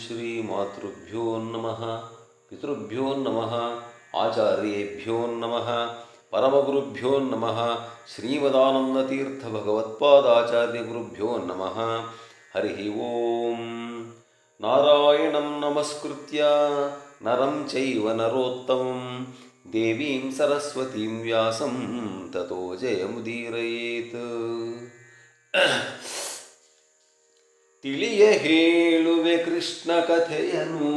ಶ್ರೀಮಾತೃಭ್ಯೋ ನಮಃ ಪಿತೃಭ್ಯೋ ನಮಃ ಆಚಾರ್ಯೇಭ್ಯೋ ನಮಃ ಪರಮಗುರುಭ್ಯೋ ನಮಃ ಶ್ರೀಮದಾನಂದತೀರ್ಥ ಭಗವತ್ಪಾದಾಚಾರ್ಯಗುರುಭ್ಯೋ ನಮಃ. ಹರಿ ಓಂ. ನಾರಾಯಣಂ ನಮಸ್ಕೃತ್ಯ ನರಂ ಚೈವ ನರೋತ್ತಮಂ ದೇವೀಂ ಸರಸ್ವತೀಂ ವ್ಯಾಸಂ ತತೋ ಜಯಮುದೀರಯೇತ್. ತಿಳಿಯ ಹೇಳುವೆ ಕೃಷ್ಣ ಕಥೆಯನು,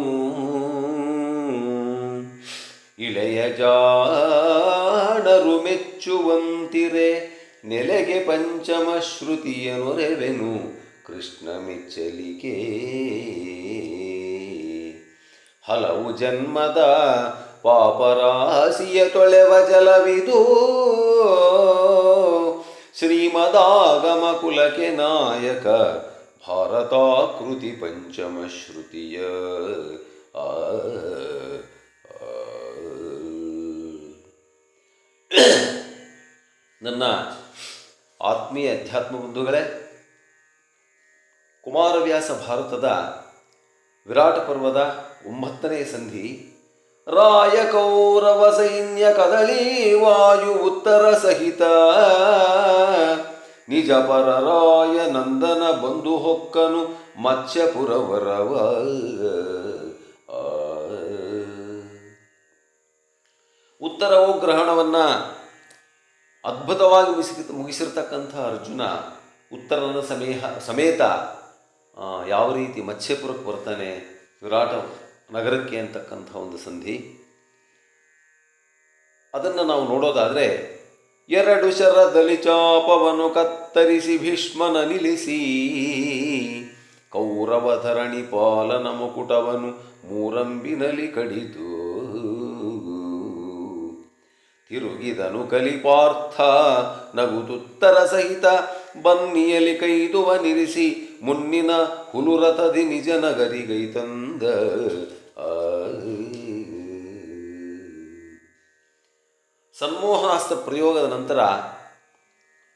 ಇಳೆಯ ಜಾಣರು ಮೆಚ್ಚುವಂತಿರೆ, ನೆಲೆಗೆ ಪಂಚಮ ಶ್ರುತಿಯನೊರೆವೆನು ಕೃಷ್ಣ ಮೆಚ್ಚಲಿಕೆ. ಹಲವು ಜನ್ಮದ ಪಾಪರಾಶಿಯ ತೊಳೆವ ಜಲವಿದು, ಶ್ರೀಮದಾಗಮ ಕುಲಕ್ಕೆ ನಾಯಕ ಭಾರತಾಕೃತಿ ಪಂಚಮ ಶ್ರುತಿಯ. ನನ್ನ ಆತ್ಮೀಯ ಅಧ್ಯಾತ್ಮ ಬಂಧುಗಳೇ, ಕುಮಾರವ್ಯಾಸ ಭಾರತದ ವಿರಾಟ ಪರ್ವದ 9ನೇ ಸಂಧಿ ರಾಯ ಕೌರವ ಸೈನ್ಯ ಕದಳಿ ವಾಯು ಉತ್ತರ ಸಹಿತ, ನಿಜ ಪರರಾಯ ನಂದನ ಬಂಧು ಹೊಕ್ಕನು ಮತ್ಸ್ಯಪುರವರವ. ಉತ್ತರವೋ ಗ್ರಹಣವನ್ನು ಅದ್ಭುತವಾಗಿ ಮುಗಿಸಿರ್ತಕ್ಕಂಥ ಅರ್ಜುನ ಉತ್ತರನ ಸಮೇತ ಯಾವ ರೀತಿ ಮತ್ಸ್ಯಪುರಕ್ಕೆ ಬರ್ತಾನೆ, ವಿರಾಟ ನಗರಕ್ಕೆ ಅಂತಕ್ಕಂಥ ಒಂದು ಸಂಧಿ. ಅದನ್ನು ನಾವು ನೋಡೋದಾದರೆ, 2 ಶರದಲ್ಲಿ ಚಾಪವನ್ನು ಕತ್ತರಿಸಿ ಭೀಷ್ಮನ ನಿಲ್ಲಿಸಿ, ಕೌರವ ಧರಣಿ ಪಾಲನ ಮುಕುಟವನು ಮೂರಂಬಿನಲಿ ಕಡಿತು, ತಿರುಗಿದನು ಕಲಿಪಾರ್ಥ ನಗುತ್ತುತ್ತರ ಸಹಿತ, ಬನ್ನಿಯಲಿ ಕೈದುವ ನಿರಿಸಿ ಮುನ್ನಿನ ಹುಲುರಥದಿ ನಿಜ ನಗರಿಗೈತಂದ. ಸನ್ಮೋಹನಾಸ್ತ್ರ ಪ್ರಯೋಗದ ನಂತರ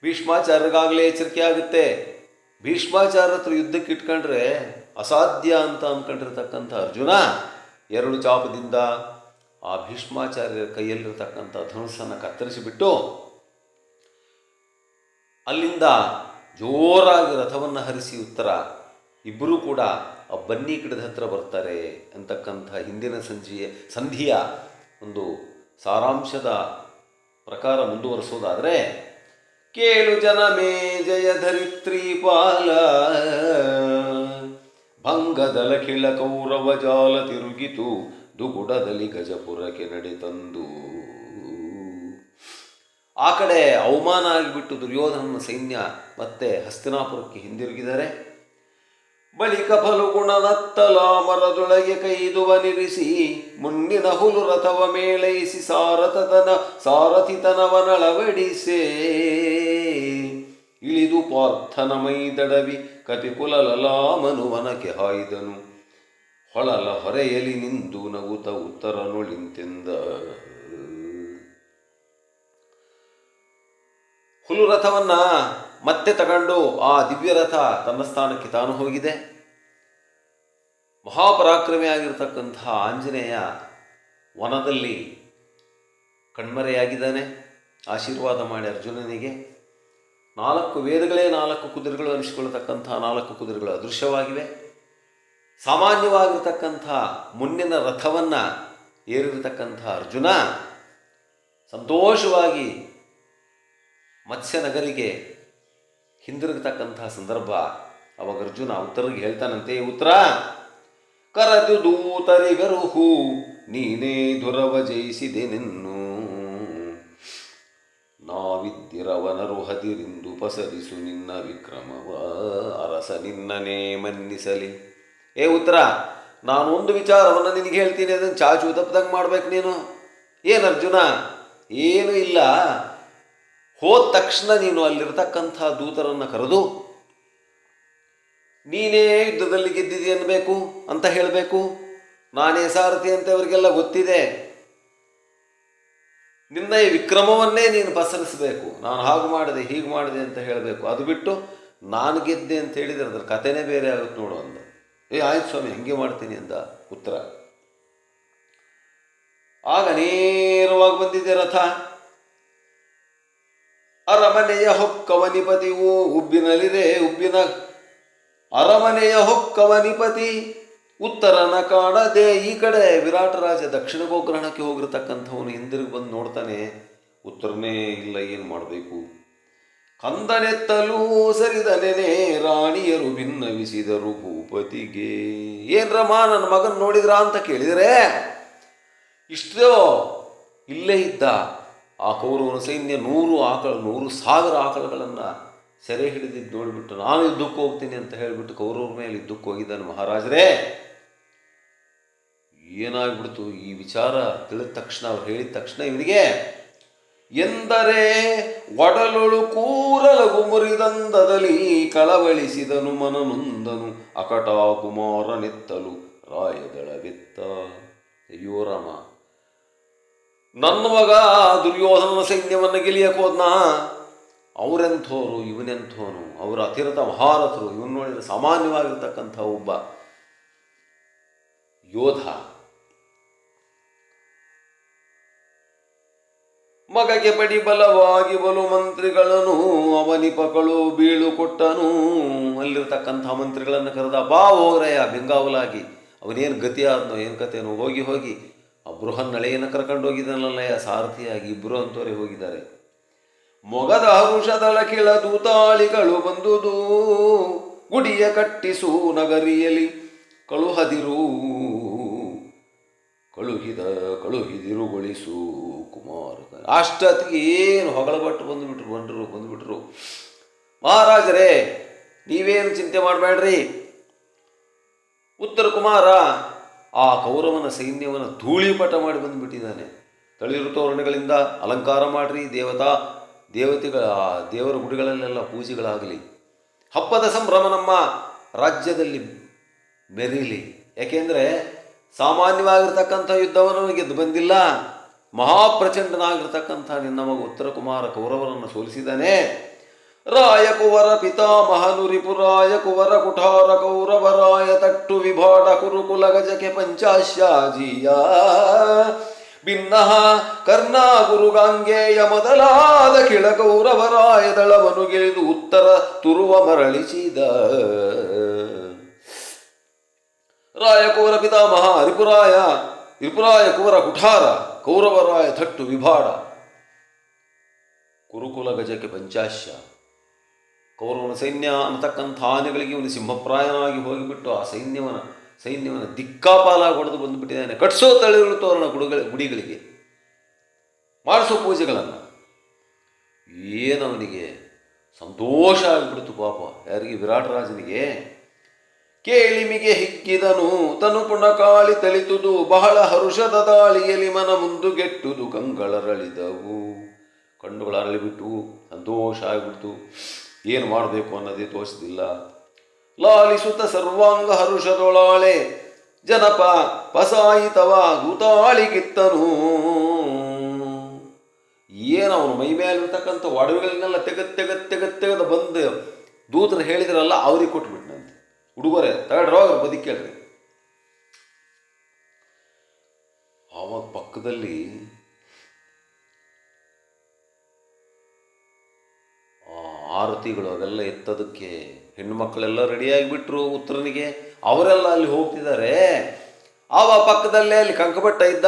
ಭೀಷ್ಮಾಚಾರ್ಯರಿಗಾಗಲೇ ಎಚ್ಚರಿಕೆ ಆಗುತ್ತೆ. ಭೀಷ್ಮಾಚಾರ್ಯ ಹತ್ರ ಯುದ್ಧಕ್ಕೆ ಇಟ್ಕೊಂಡ್ರೆ ಅಸಾಧ್ಯ ಅಂತ ಅಂದ್ಕೊಂಡಿರ್ತಕ್ಕಂಥ ಅರ್ಜುನ 2 ಚಾಪದಿಂದ ಆ ಭೀಷ್ಮಾಚಾರ್ಯರ ಕೈಯಲ್ಲಿರ್ತಕ್ಕಂಥ ಧನುಸ್ಸನ್ನು ಕತ್ತರಿಸಿಬಿಟ್ಟು ಅಲ್ಲಿಂದ ಜೋರಾಗಿ ರಥವನ್ನು ಹರಿಸಿ ಉತ್ತರ ಇಬ್ಬರೂ ಕೂಡ ಆ ಬನ್ನಿ ಗಿಡದ ಹತ್ರ ಬರ್ತಾರೆ ಅಂತಕ್ಕಂಥ ಹಿಂದಿನ ಸಂಧಿಯ ಒಂದು ಸಾರಾಂಶದ ಪ್ರಕಾರ ಮುಂದುವರಿಸೋದಾದರೆ, ಕೇಳು ಜನಮೇ ಜಯ ಧರಿತ್ರಿ ಪಾಲ, ಭಂಗದಲ ಕಿಳ ಕೌರವ ಜಾಲ ತಿರುಗಿತು, ದುಗುಡದಲ್ಲಿ ಗಜಪುರಕ್ಕೆ ನಡೆತಂದು. ಆ ಕಡೆ ಅವಮಾನ ಆಗಿಬಿಟ್ಟು ದುರ್ಯೋಧನನ ಸೈನ್ಯ ಮತ್ತೆ ಹಸ್ತಿನಾಪುರಕ್ಕೆ ಹಿಂದಿರುಗಿದರೆ, ಬಳಿಕ ಫಲುಗುಣನತ್ತಲ ಮರದೊಳಗೆ ಕೈದುವ ನಿರಿಸಿ, ಮುನ್ನಿನ ಹುಲು ರಥವ ಮೇಳೈಸಿ ಸಾರಥಿತನವನಳವಡಿಸೇ, ಇಳಿದು ಪಾರ್ಥನ ಮೈದಡವಿ ಕಪಿಕುಲ ಲಲಾಮನುವನಕ್ಕೆ ಹಾಯ್ದನು, ಹೊಳಲ ಹೊರೆಯಲಿ ನಿಂದು ನಗುತ ಉತ್ತರನುಳಿಂತೆಂದ. ಹುಲು ರಥವನ್ನು ಮತ್ತೆ ತಗೊಂಡು ಆ ದಿವ್ಯರಥ ತನ್ನ ಸ್ಥಾನಕ್ಕೆ ತಾನು ಹೋಗಿದೆ. ಮಹಾಪರಾಕ್ರಮಿಯಾಗಿರ್ತಕ್ಕಂಥ ಆಂಜನೇಯ ವನದಲ್ಲಿ ಕಣ್ಮರೆಯಾಗಿದ್ದಾನೆ. ಆಶೀರ್ವಾದ ಮಾಡಿ ಅರ್ಜುನನಿಗೆ 4 ವೇದಗಳೇ 4 ಕುದುರೆಗಳು ಅನಿಸಿಕೊಳ್ಳತಕ್ಕಂಥ 4 ಕುದುರೆಗಳು ಅದೃಶ್ಯವಾಗಿವೆ. ಸಾಮಾನ್ಯವಾಗಿರ್ತಕ್ಕಂಥ ಮುನ್ನಿನ ರಥವನ್ನು ಏರಿರತಕ್ಕಂಥ ಅರ್ಜುನ ಸಂತೋಷವಾಗಿ ಮತ್ಸ್ಯನಗರಿಗೆ ಹಿಂದಿರುಗತಕ್ಕಂಥ ಸಂದರ್ಭ. ಅವಾಗ ಅರ್ಜುನ ಉತ್ತರಿಗೆ ಹೇಳ್ತಾನಂತೆ, ಉತ್ತರ ಕರೆದು ದೂತರಿಗರುಹು ನೀನೇ ದುರವ ಜಯಿಸಿದೆನೆನ್ನು, ನಾವಿದ್ದಿರವನರು ಹದಿರಿಂದು ಪಸರಿಸು ನಿನ್ನ ವಿಕ್ರಮವ, ಅರಸ ನಿನ್ನನೇ ಮನ್ನಿಸಲಿ. ಏ ಉತ್ತರ, ನಾನು ಒಂದು ವಿಚಾರವನ್ನು ನಿನಗೆ ಹೇಳ್ತೀನಿ, ಅದನ್ನು ಚಾಚು ತಪ್ಪದಂಗೆ ಮಾಡ್ಬೇಕು ನೀನು. ಏನು ಅರ್ಜುನ? ಏನೂ ಇಲ್ಲ, ಹೋದ ತಕ್ಷಣ ನೀನು ಅಲ್ಲಿರ್ತಕ್ಕಂಥ ದೂತರನ್ನು ಕರೆದು ನೀನೇ ಯುದ್ಧದಲ್ಲಿ ಗೆದ್ದಿದೆ ಅನ್ನಬೇಕು ಅಂತ ಹೇಳಬೇಕು. ನಾನೇ ಸಾರಥಿ ಅಂತ ಇವರಿಗೆಲ್ಲ ಗೊತ್ತಿದೆ. ನಿನ್ನ ಈ ವಿಕ್ರಮವನ್ನೇ ನೀನು ಪಸರಿಸಬೇಕು. ನಾನು ಹಾಗೆ ಮಾಡಿದೆ ಹೀಗೆ ಮಾಡಿದೆ ಅಂತ ಹೇಳಬೇಕು. ಅದು ಬಿಟ್ಟು ನಾನು ಗೆದ್ದೆ ಅಂತ ಹೇಳಿದರೆ ಅದರ ಕಥೆನೇ ಬೇರೆ ಆಗುತ್ತೆ ನೋಡು ಅಂದ. ಆಯ್ತು ಸ್ವಾಮಿ ಹಂಗೆ ಮಾಡ್ತೀನಿ ಅಂದ ಉತ್ತರ. ಆಗ ನೇರವಾಗಿ ಬಂದಿದೆ ರಥ. ಅರಮನೆಯ ಹೊಕ್ಕವನಿಪತಿಯು ಉಬ್ಬಿನಲ್ಲಿದೆ ಉಬ್ಬಿನ ಅರಮನೆಯ ಹೊಕ್ಕವನಿಪತಿ ಉತ್ತರನ ಕಾಣದೆ. ಈ ಕಡೆ ವಿರಾಟ ರಾಜ ದಕ್ಷಿಣ ಗೋಗ್ರಹಣಕ್ಕೆ ಹೋಗಿರತಕ್ಕಂಥವನು ಹಿಂದಿರುಗಿ ಬಂದು ನೋಡ್ತಾನೆ, ಉತ್ತರನೇ ಇಲ್ಲ, ಏನು ಮಾಡಬೇಕು? ಕಂದನೆತ್ತಲೂ ಸರಿದನೆನೆ ರಾಣಿಯರು ಭಿನ್ನವಿಸಿದರು ಭೂಪತಿಗೆ. ಏನ್ರಮ್ಮ ನನ್ನ ಮಗನ ನೋಡಿದ್ರ ಅಂತ ಕೇಳಿದರೆ, ಇಷ್ಟೋ ಇಲ್ಲೇ ಇದ್ದ ಆ ಕೌರವನ ಸೈನ್ಯ 100,000 ಆಕಳುಗಳನ್ನು ಸೆರೆ ಹಿಡಿದಿದ್ದು ನೋಡಿಬಿಟ್ಟು ನಾನು ಯುದ್ಧಕ್ಕೆ ಹೋಗ್ತೀನಿ ಅಂತ ಹೇಳಿಬಿಟ್ಟು ಕೌರವ್ರ ಮೇಲೆ ಯುದ್ಧಕ್ಕೆ ಹೋಗಿದ್ದಾನೆ. ಮಹಾರಾಜರೇ, ಏನಾಗ್ಬಿಡ್ತು ಈ ವಿಚಾರ ತಿಳಿದ ತಕ್ಷಣ, ಅವ್ರು ಹೇಳಿದ ತಕ್ಷಣ ಇವನಿಗೆ ಎಂದರೆ ಒಡಲೊಳು ಕೂರಲಗು ಮುರಿದಂದದಲ್ಲಿ ಕಳವಳಿಸಿದನು ಮನನೊಂದನು ಅಕಟಾ ಕುಮಾರನೆತ್ತಲು ರಾಯದಳವೆತ್ತ. ಅಯ್ಯೋ ರಾಮ, ನನ್ನ ಮಗ ದುರ್ಯೋಧನನ ಸೈನ್ಯವನ್ನು ಗೆಲಿಯಕ್ಕೆ ಹೋದ್ನ. ಅವರೆಂಥೋರು, ಇವನೆಂಥೋನು, ಅವರ ಅತಿರಥ ಮಹಾರಥರು. ಇವನು ನೋಡಿದರೆ ಸಾಮಾನ್ಯವಾಗಿರ್ತಕ್ಕಂಥ ಒಬ್ಬ ಯೋಧ. ಮಗಗೆ ಪಡಿ ಬಲವಾಗಿ ಬಲು ಮಂತ್ರಿಗಳನ್ನು ಅವನಿಪಕಳು ಬೀಳು ಕೊಟ್ಟನು. ಅಲ್ಲಿರ್ತಕ್ಕಂಥ ಮಂತ್ರಿಗಳನ್ನು ಕರೆದ, ಬಾ ಹೋಗ್ರಯ್ಯ ಬೆಂಗಾವಲಾಗಿ, ಅವನೇನು ಗತಿ ಆದ್ನೋ ಏನು ಕಥೆನೋ, ಹೋಗಿ ಆ ಬೃಹನ್ನಳೆಯನ್ನು ಕರ್ಕೊಂಡು ಹೋಗಿದ್ದಾನಲ್ಲಯ್ಯ ಸಾರಥಿಯಾಗಿ. ಇಬ್ಬರು ಅಂತವರೇ ಹೋಗಿದ್ದಾರೆ. ಮೊಗದ ಹರುಷದಳ ಕಿಳ ದೂತಾಳಿಗಳು ಬಂದುದು ಗುಡಿಯ ಕಟ್ಟಿಸು ನಗರಿಯಲ್ಲಿ ಕಳುಹಿದಿರುಗೊಳಿಸು ಕುಮಾರ. ಅಷ್ಟೊತ್ತಿಗೆ ಏನು ಹೊಗಳಬಟ್ಟು ಬಂದುಬಿಟ್ರು. ಮಹಾರಾಜರೇ, ನೀವೇನು ಚಿಂತೆ ಮಾಡಬೇಡ್ರಿ, ಉತ್ತರ ಕುಮಾರ ಆ ಕೌರವನ ಸೈನ್ಯವನ್ನು ಧೂಳಿಪಟ ಮಾಡಿ ಬಂದುಬಿಟ್ಟಿದ್ದಾನೆ. ತಳಿರು ತೋರಣಗಳಿಂದ ಅಲಂಕಾರ ಮಾಡಿರಿ, ದೇವರ ಗುಡಿಗಳಲ್ಲೆಲ್ಲ ಪೂಜೆಗಳಾಗಲಿ, ಹಬ್ಬದ ಸಂಭ್ರಮ ನಮ್ಮ ರಾಜ್ಯದಲ್ಲಿ ಮೆರೀಲಿ. ಯಾಕೆಂದರೆ ಸಾಮಾನ್ಯವಾಗಿರ್ತಕ್ಕಂಥ ಯುದ್ಧವನ್ನು ಗೆದ್ದು ಬಂದಿಲ್ಲ. ಮಹಾಪ್ರಚಂಡನಾಗಿರ್ತಕ್ಕಂಥ ನಿನ್ನ ಮಗ ಉತ್ತರ ಕುಮಾರ ಕೌರವರನ್ನು ಸೋಲಿಸಿದ್ದಾನೆ. ರಾಯ ಕುವರ ಪಿತಾಮಹನು ರಿಪುರಾಯ ಕುವರ ಕುಠಾರ ಕೌರವರಾಯ ತಟ್ಟು ವಿಭಾಟ ಕುರುಕುಲ ಗಜಕೆ ಪಂಚಾಶ್ಯಾಜಿಯ ಭಿನ್ನಃ ಕರ್ಣ ಗುರುಗಾಂಗೇಯ ಮೊದಲಾದ ಕಿಳ ಕೌರವರಾಯ ದಳವನು ಗೆಳೆದು ಉತ್ತರ ತುರುವ ಮರಳಿಸಿದ. ರಾಯ ಕುವರ ಪಿತಾಮಹ ರಿಪುರಾಯ ಕುವರ ಕುಠಾರ ಕೌರವರಾಯ ತಟ್ಟು ವಿಭಾಡ ಕುರುಕುಲ ಗಜಕ್ಕೆ ಪಂಚಾಶ್ಯ. ಕೌರವನ ಸೈನ್ಯ ಅನ್ನತಕ್ಕಂಥ ಆನೆಗಳಿಗೆ ಇವನು ಸಿಂಹಪ್ರಾಯನಾಗಿ ಹೋಗಿಬಿಟ್ಟು ಆ ಸೈನ್ಯವನ್ನು ದಿಕ್ಕಾಪಾಲಾಗಿ ಹೊಡೆದು ಬಂದುಬಿಟ್ಟಿದ್ದಾನೆ. ಕಟ್ಸೋ ತಳಿರು ತೋರಣ ಗುಡಿಗಳಿಗೆ, ಮಾಡಿಸೋ ಪೂಜೆಗಳನ್ನು. ಏನವನಿಗೆ ಸಂತೋಷ ಆಗಿಬಿಡ್ತು ಪಾಪ. ಯಾರಿಗೆ? ವಿರಾಟ ರಾಜನಿಗೆ. ಕೇಳಿಮಿಗೆ ಹಿಕ್ಕಿದನು ತನು ಪುಣಕಾಳಿ ತಳಿತುದು ಬಹಳ ಹರುಷದ ದಾಳಿಯಲ್ಲಿ ಮನ ಮುಂದುಗೆಟ್ಟುದು ಕಂಗಳರಳಿದವು. ಕಣ್ಣುಗಳು ಅರಳಿಬಿಟ್ಟು ಸಂತೋಷ ಆಗಿಬಿಡ್ತು. ಏನು ಮಾಡಬೇಕು ಅನ್ನೋದೇ ತೋರಿಸಲಿಲ್ಲ. ಲಾಲಿಸುತ್ತ ಸರ್ವಾಂಗ ಹರುಷದೊಳಾಳೆ ಜನಪ ಪಸಾಯಿತವ ದೂತಾಳಿಗಿತ್ತನು. ಏನವನು ಮೈ ಮೇಲಿರ್ತಕ್ಕಂಥ ಒಡವೆಗಳನ್ನೆಲ್ಲ ತೆಗೆದು ಬಂದು ದೂತರು ಹೇಳಿದ್ರಲ್ಲ ಅವ್ರಿಗೆ ಕೊಟ್ಬಿಟ್ನಂತೆ. ಹುಡುಗರೇ ತಗಡ್ರೋಗ್ರ ಬದುಕೇಳ್ರಿ. ಆವಾಗ ಪಕ್ಕದಲ್ಲಿ ಆರತಿಗಳು ಅವೆಲ್ಲ ಎತ್ತೋದಕ್ಕೆ ಹೆಣ್ಣು ಮಕ್ಕಳೆಲ್ಲ ರೆಡಿಯಾಗಿಬಿಟ್ರು ಉತ್ತರನಿಗೆ. ಅವರೆಲ್ಲ ಅಲ್ಲಿ ಹೋಗ್ತಿದ್ದಾರೆ. ಆವಾಗ ಪಕ್ಕದಲ್ಲೇ ಅಲ್ಲಿ ಕಂಕಭಟ್ಟ ಇದ್ದ.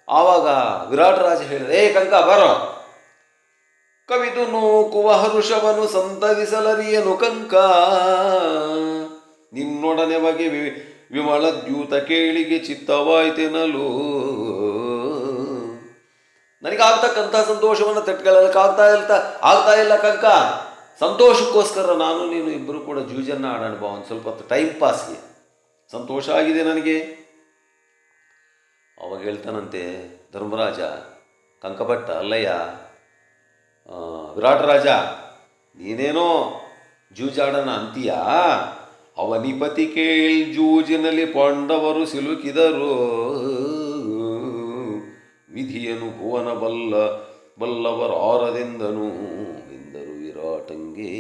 ಆವಾಗ ವಿರಾಟ ರಾಜ ಹೇಳಿದ, ಏ ಕಂಕ ಬರೋ, ಕವಿದು ನೂಕುವ ಹರುಷವನು ಸಂತರಿಸಲರಿಯನು ಕಂಕ, ನಿನ್ನೊಡನೆ ಬಗೆ ವಿಮಲ ದ್ಯೂತ ಕೇಳಿಗೆ ಚಿತ್ತವಾಯ್ತೆನಲು. ನನಗಾಗ್ತಕ್ಕಂಥ ಸಂತೋಷವನ್ನು ತಟ್ಕೊಳ್ಳಕ್ಕೆ ಆಗ್ತಾ ಇಲ್ಲ ಕಂಕ. ಸಂತೋಷಕ್ಕೋಸ್ಕರ ನಾನು ನೀನು ಇಬ್ಬರು ಕೂಡ ಜೂಜನ್ನು ಆಡೋಣ ಬಾ, ಒಂದು ಸ್ವಲ್ಪ ಹೊತ್ತು ಟೈಮ್ ಪಾಸ್ಗೆ. ಸಂತೋಷ ಆಗಿದೆ ನನಗೆ. ಅವಾಗ ಹೇಳ್ತಾನಂತೆ ಧರ್ಮರಾಜ, ಕಂಕಭಟ್ಟ ಅಲ್ಲಯ್ಯ ವಿರಾಟ ರಾಜ, ನೀನೇನೋ ಜೂಜಾಡನ ಅಂತೀಯಾ? ಅವನಿಪತಿ ಕೇಳ್ ಜೂಜಿನಲ್ಲಿ ಪಾಂಡವರು ಸಿಲುಕಿದರು, ವಿಧಿಯನು ಭುವನ ಬಲ್ಲವರಾರದೆಂದನು ಎಂದರು ವಿರಾಟಂಗೆ.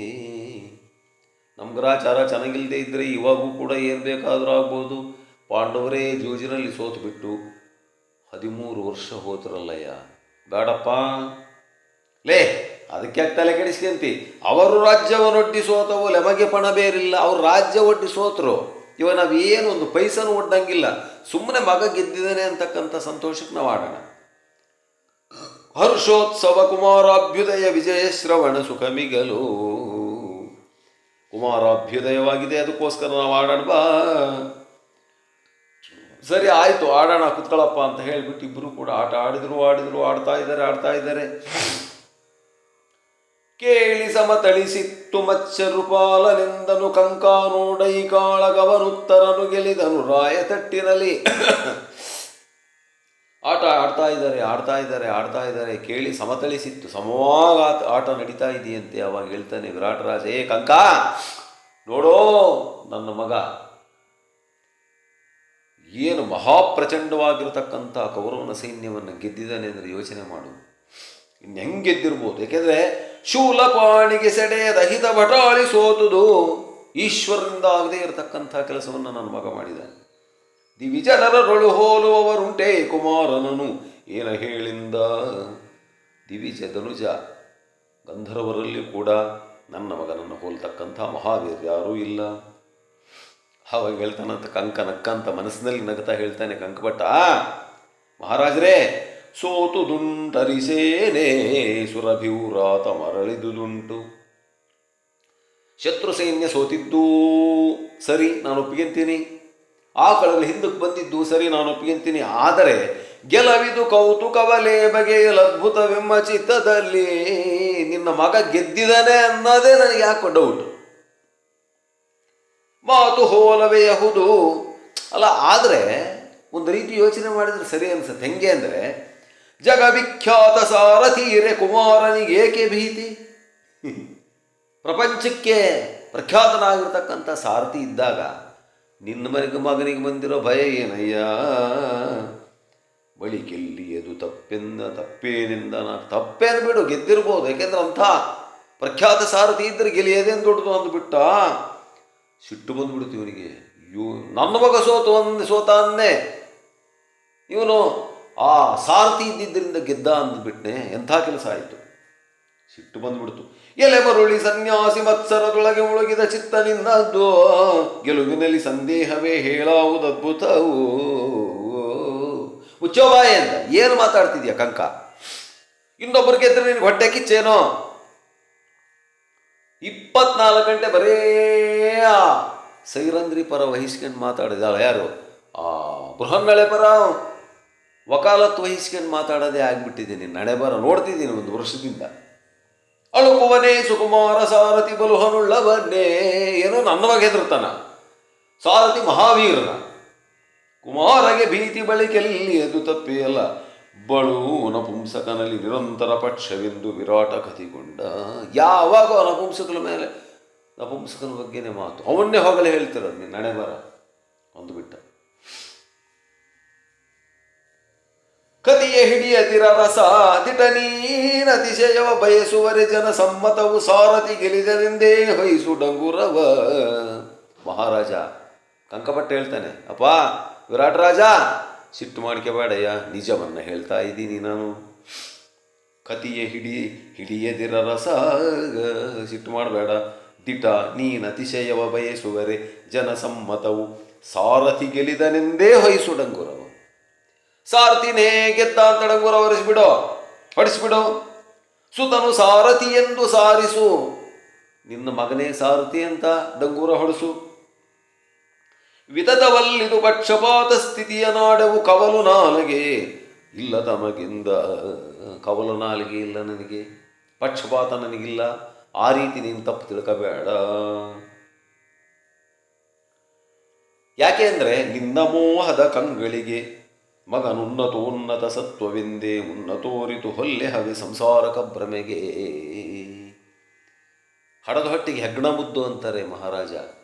ನಮ್ಮ ಗ್ರಹಚಾರ ಚೆನ್ನಾಗಿಲ್ಲದೆ ಇದ್ದರೆ ಇವಾಗೂ ಕೂಡ ಏನು ಬೇಕಾದರೂ ಆಗ್ಬೋದು. ಪಾಂಡವರೇ ಜೂಜಿನಲ್ಲಿ ಸೋತು ಬಿಟ್ಟು 13 ವರ್ಷ ಹೋದ್ರಲ್ಲಯ್ಯ. ಬೇಡಪ್ಪ ಲೇ, ಅದಕ್ಕೆ ತಲೆ ಕೆಡಿಸ್ಕೊಂತಿ. ಅವರು ರಾಜ್ಯವನ್ನೊಡ್ಡಿ ಸೋತವು, ಲೆಮಗೆ ಪಣ ಬೇರಿಲ್ಲ. ಅವ್ರು ರಾಜ್ಯ ಒಡ್ಡಿ ಸೋತರು. ಇವಾಗ ನಾವೇನು ಒಂದು ಪೈಸನೂ ಒಡ್ಡಂಗಿಲ್ಲ. ಸುಮ್ಮನೆ ಮಗ ಗೆದ್ದಿದ್ದಾನೆ ಅಂತಕ್ಕಂಥ ಸಂತೋಷಕ್ಕೆ ನಾವು ಆಡೋಣ. ಹರ್ಷೋತ್ಸವ ಕುಮಾರಾಭ್ಯುದಯ ವಿಜಯ ಶ್ರವಣ ಸುಖಮಿಗಲು. ಕುಮಾರಾಭ್ಯುದಯವಾಗಿದೆ, ಅದಕ್ಕೋಸ್ಕರ ನಾವು ಆಡೋಣ ಬಾ. ಸರಿ ಆಯಿತು, ಆಡೋಣ, ಕುತ್ಕೊಳ್ಳಪ್ಪ ಅಂತ ಹೇಳಿಬಿಟ್ಟು ಇಬ್ಬರು ಕೂಡ ಆಟ ಆಡ್ತಾ ಇದ್ದಾರೆ. ಕೇಳಿ ಸಮತಳಿಸಿತ್ತು ಮಚ್ಚರುಪಾಲನೆಂದನು ಕಂಕಾನೋಡೈ ಕಾಳಗವನುತ್ತರನು ಗೆಲಿದನು ರಾಯ ತಟ್ಟಿರಲಿ. ಆಡ್ತಾ ಇದ್ದಾರೆ. ಕೇಳಿ ಸಮತಳಿಸಿತ್ತು, ಸಮವಾಗ ಆಟ ನಡೀತಾ ಇದೆಯಂತೆ. ಅವಾಗ ಹೇಳ್ತಾನೆ ವಿರಾಟ ರಾಜ, ಏ ಕಂಕ, ನೋಡೋ ನನ್ನ ಮಗ ಏನು ಮಹಾಪ್ರಚಂಡವಾಗಿರತಕ್ಕಂಥ ಕೌರವನ ಸೈನ್ಯವನ್ನು ಗೆದ್ದಿದ್ದಾನೆ ಅಂದರೆ ಯೋಚನೆ ಮಾಡು. ಇನ್ನು ಹೆಂಗೆ ಗೆದ್ದಿರ್ಬೋದು? ಯಾಕೆಂದರೆ ಶೂಲಪಾಣಿಗೆ ಸೆಡೆಯದ ಹಿತ ಬಟಾಳಿ ಸೋತುದು ಈಶ್ವರನಿಂದ ಆಗದೇ ಇರತಕ್ಕಂಥ ಕೆಲಸವನ್ನು ನನ್ನ ಮಗ ಮಾಡಿದ್ದಾನೆ. ದಿವಿಜನರೊಳು ಹೋಲುವವರುಂಟೇ ಕುಮಾರನನು ಏನ ಹೇಳಿಂದ. ದಿವಿಜ ಧನುಜ ಗಂಧರ್ವರಲ್ಲಿ ಕೂಡ ನನ್ನ ಮಗನನ್ನು ಹೋಲ್ತಕ್ಕಂಥ ಮಹಾವೀರ ಯಾರೂ ಇಲ್ಲ. ಅವಾಗ ಹೇಳ್ತಾನಂತ ಕಂಕ ನಕ್ಕಂತ ಮನಸ್ಸಿನಲ್ಲಿ ನಗ್ತಾ ಹೇಳ್ತಾನೆ ಕಂಕಭಟ್ಟ, ಮಹಾರಾಜರೇ, ಸೋತುದುಂಟರಿಸೇನೆ ಸುರಭಿವ್ರಾತ ಮರಳಿದುದುಂಟು. ಶತ್ರು ಸೈನ್ಯ ಸೋತಿದ್ದೂ ಸರಿ, ನಾನು ಒಪ್ಪಿಗೆಂತೀನಿ. ಆ ಕಳಲ್ಲಿ ಹಿಂದಕ್ಕೆ ಬಂದಿದ್ದು ಸರಿ, ನಾನು ಒಪ್ಪಿಗೆಂತೀನಿ. ಆದರೆ ಗೆಲವಿದು ಕೌತುಕವಲೇ ಬಗೆಯಲದ್ಭುತವೆಂಬ ಚಿತ್ತದಲ್ಲಿ ನಿನ್ನ ಮಗ ಗೆದ್ದಿದ್ದಾನೆ ಅನ್ನೋದೇ ನನಗೆ ಯಾಕೋ ಡೌಟು. ಮಾತು ಹೋಲವೆಯಹುದು ಅಲ್ಲ, ಆದರೆ ಒಂದು ರೀತಿ ಯೋಚನೆ ಮಾಡಿದರೆ ಸರಿ ಅನ್ಸುತ್ತೆ. ಹೆಂಗೆ ಅಂದರೆ, ಜಗವಿಖ್ಯಾತ ಸಾರಥೀರೆ ಕುಮಾರನಿಗೆ ಏಕೆ ಭೀತಿ? ಪ್ರಪಂಚಕ್ಕೆ ಪ್ರಖ್ಯಾತನಾಗಿರ್ತಕ್ಕಂಥ ಸಾರಥಿ ಇದ್ದಾಗ ನಿನ್ನ ಮಗನಿಗೆ ಬಂದಿರೋ ಭಯ ಏನಯ್ಯ? ಬಳಿಕೆಲ್ಲಿಯದು ತಪ್ಪೇನಿಂದ ತಪ್ಪೇನು ಬಿಡು, ಗೆದ್ದಿರ್ಬೋದು. ಯಾಕೆಂದ್ರೆ ಅಂಥ ಪ್ರಖ್ಯಾತ ಸಾರಥಿ ಇದ್ದರೆ ಗೆಲಿಯದೇನು ದೊಡ್ಡದು ಅಂದ್ಬಿಟ್ಟ. ಸಿಟ್ಟು ಬಂದ್ಬಿಡ್ತು ಇವನಿಗೆ. ನನ್ನ ಮಗ ಸೋತ ಅಂದೆ, ಇವನು ಆ ಸಾರಥಿ ಇದ್ದಿದ್ದರಿಂದ ಗೆದ್ದ ಅಂದ್ಬಿಟ್ನೆ. ಎಂಥ ಕೆಲಸ ಆಯಿತು. ಸಿಟ್ಟು ಬಂದ್ಬಿಡ್ತು. ಎಲೆ ಮರುಳಿ ಸನ್ಯಾಸಿ ಮತ್ಸರದೊಳಗೆ ಮುಳುಗಿದ ಚಿತ್ತನಿಂದದ್ದು ಗೆಲುವಿನಲ್ಲಿ ಸಂದೇಹವೇ ಹೇಳಾವುದು ಅದ್ಭುತವು. ಮುಚ್ಚೋಬಾಯಿ ಅಂತ ಏನು ಮಾತಾಡ್ತಿದ್ಯಾ ಕಂಕ? ಇನ್ನೊಬ್ಬರು ಗೆದ್ರೆ ನಿನ್ಗೆ ಹೊಟ್ಟೆ ಕಿಚ್ಚೇನೋ? 24 ಗಂಟೆ ಬರೇ ಆ ಸೈರಂಧ್ರಿ ಪರ ವಹಿಸ್ಕೊಂಡು ಮಾತಾಡಿದಾಳೆ. ಯಾರು? ಆ ಬೃಹನ್ನಳೆ ಪರ ವಕಾಲತ್ತು ವಹಿಸ್ಕೊಂಡು ಮಾತಾಡೋದೇ ಆಗ್ಬಿಟ್ಟಿದೆ. ನಿನ್ನ ನಡೆ ಬರ ನೋಡ್ತಿದ್ದೀನಿ ಒಂದು ವರ್ಷದಿಂದ. ಅಳುಕುವನೇ ಸುಕುಮಾರ ಸಾರಥಿ ಬಲುಹನುಳ್ಳವನ್ನೇ. ಏನೋ ನನ್ನವಾಗ ಹೆದರ್ತಾನ ಸಾರಥಿ ಮಹಾವೀರನ. ಕುಮಾರಗೆ ಭೀತಿ ಬಳಿಕೆಲ್ಲಿ ಅದು ತಪ್ಪೇಯಲ್ಲ. ಬಳು ನಪುಂಸಕನಲ್ಲಿ ನಿರಂತರ ಪಕ್ಷವೆಂದು ವಿರಾಟ ಕತಿಗೊಂಡ. ಯಾವಾಗ ನಪುಂಸಕನ ಮೇಲೆ ನಪುಂಸಕನ ಬಗ್ಗೆನೇ ಮಾತು, ಅವನ್ನೇ ಹೋಗಲೇ ಹೇಳ್ತಿರೋದು. ನೀನು ನಡೆ ಬರ ಒಂದು ಬಿಟ್ಟ. ಕತಿಯ ಹಿಡಿಯದಿರ ರಸ ದಿಟ ನೀನ ಅತಿಶಯವ ಬಯಸುವರೆ ಜನ ಸಮ್ಮತವು ಸಾರಥಿ ಗೆಲಿದರೆಂದೇ ಹೊಯ್ಸು ಡಂಗುರವ. ಮಹಾರಾಜ ಕಂಕಭಟ್ಟ ಹೇಳ್ತಾನೆ, ಅಪ್ಪ ವಿರಾಟ್ ರಾಜ, ಸಿಟ್ಟು ಮಾಡ್ಕೋಬೇಡಯ್ಯ, ನಿಜವನ್ನು ಹೇಳ್ತಾ ಇದ್ದೀನಿ ನಾನು. ಕತಿಯ ಹಿಡಿಯದಿರ ರಸ, ಸಿಟ್ಟು ಮಾಡಬೇಡ. ದಿಟ ನೀನು ಅತಿಶಯವ ಬಯಸುವರೆ ಜನಸಮ್ಮತವು ಸಾರಥಿ ಗೆಲಿದನೆಂದೇ ಹೊಯ್ಸು ಡಂಗುರವ. ಸಾರಥಿನೇ ಗೆದ್ದ ಅಂತ ಡಂಗುರ ಹೊಡಿಸ್ಬಿಡು. ಸುತನು ಸಾರಥಿ ಎಂದು ಸಾರಿಸು. ನಿನ್ನ ಮಗನೇ ಸಾರಥಿ ಅಂತ ಡಂಗುರ ಹೊಡಿಸು. ವಿತತವಲ್ಲಿದು ಪಕ್ಷಪಾತ ಸ್ಥಿತಿಯ ನಾಡವು ಕವಲು ನಾಲಿಗೆ ಇಲ್ಲ ತಮಗಿಂದ. ಕವಲು ನಾಲಿಗೆ ಇಲ್ಲ ನನಗೆ, ಪಕ್ಷಪಾತ ನನಗಿಲ್ಲ. ಆ ರೀತಿ ನೀನು ತಪ್ಪು ತಿಳ್ಕಬೇಡ. ಯಾಕೆ ಅಂದರೆ ನಿನ್ನ ಮೋಹದ ಕಂಗಳಿಗೆ ಮಗನುನ್ನತೋನ್ನತ ಸತ್ವವೆಂದೇ ಉನ್ನತೋರಿತು ಹೊಲ್ಲೆ ಹವೆ ಸಂಸಾರಕ ಭ್ರಮೆಗೆ. ಹಡದ ಹೊಟ್ಟಿಗೆ ಹೆಗ್ಗಣ ಮುದ್ದು ಅಂತಾರೆ ಮಹಾರಾಜ.